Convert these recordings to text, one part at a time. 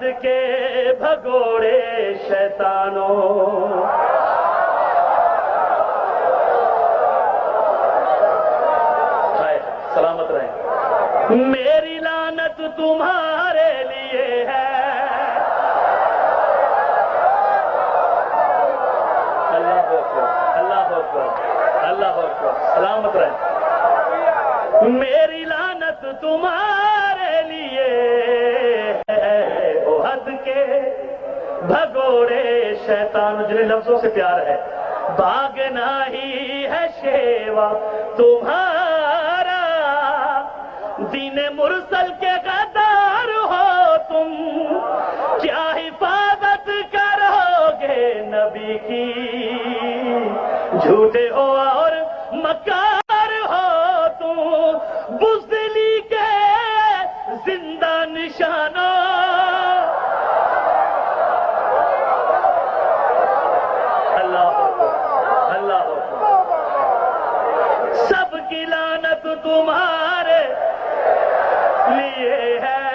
حد کے بھگوڑے شیطانوں، سلامت رہیں، میری لعنت تمہارے لیے ہے۔ اللہ اکبر، اللہ اکبر، اللہ اکبر، سلامت رہیں، میری لعنت تمہارے لیے ہے۔ احد کے بھگوڑے شیطان، جنہیں لفظوں سے پیار ہے، بھاگنا ہی ہے شیوا تمہارا، دین مرسل کے غدار ہو تم، کیا حفاظت کرو گے نبی کی، جھوٹے ہو اور مکار ہو تم، بزدلی کے زندہ نشانوں، اللہ اللہ سب کی لعنت تمہارے لیے ہے،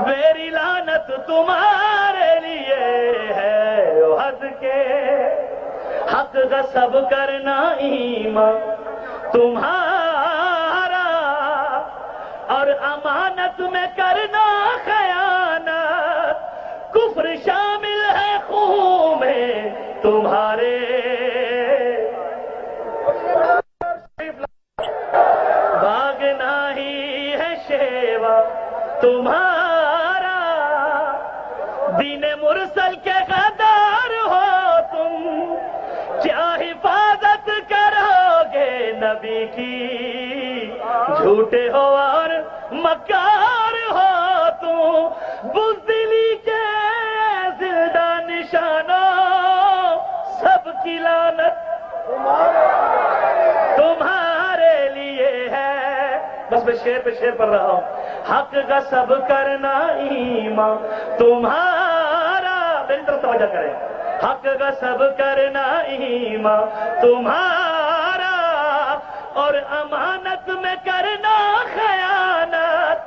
میری لعنت تمہارے لیے ہے۔ احد کے حق غصب کرنا ایمان تمہارا، اور امانت میں کرنا خیانت، کفر شامل ہے خون میں تمہارے، بھاگنا ہی ہے شیوا تمہارا، دین مرسل کے غدار ہو تم، کیا حفاظت کرو گے نبی کی، جھوٹے ہو اور مکار ہو تم، بزدلی کے زندہ نشانوں، سب کی لعنت تمہارے لیے ہے۔ بس میں شعر پہ شعر پڑھ رہا ہوں۔ حق غصب کرنا ایمان تمہارا، میری طرف توجہ کریں، حق غصب کرنا ایمان تمہارا، اور امانت میں کرنا خیانت،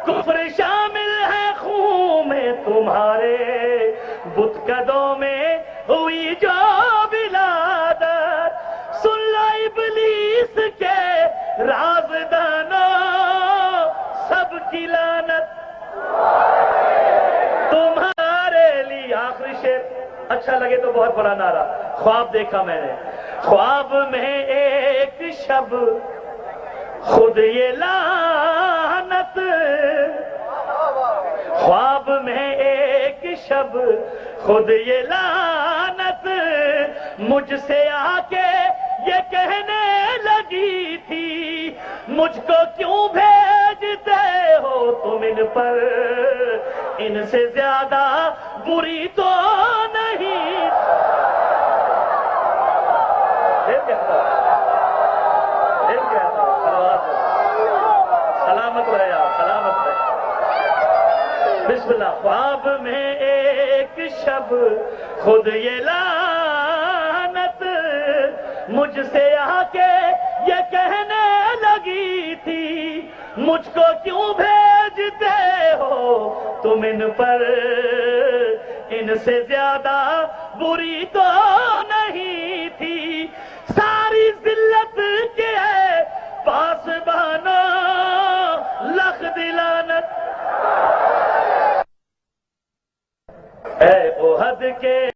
کفر شامل ہے خون میں تمہارے، بت قدوں میں ہوئی جو ولادت، سن لو ابلیس کے رازدانوں، سب کی لعنت تمہارے لیے۔ آخری شعر اچھا لگے تو بہت بڑا نعرہ۔ خواب دیکھا میں نے، خواب میں ایک شب خود یہ لعنت، خواب میں ایک شب خود یہ لعنت، مجھ سے آ کے یہ کہنے لگی تھی، مجھ کو کیوں بھیجتے ہو تم ان پر، ان سے زیادہ بری تو نہیں۔ سلامت رہے آپ، سلامت رہے۔ بسم اللہ۔ خواب میں ایک شب خود یہ لعنت، مجھ سے آ کے یہ کہنے لگی تھی، مجھ کو کیوں بھیجتے ہو تم ان پر، ان سے زیادہ بری تو نہیں تھی، ساری ذلت کے پاس بہانا لکھ دلانت، اے احد کے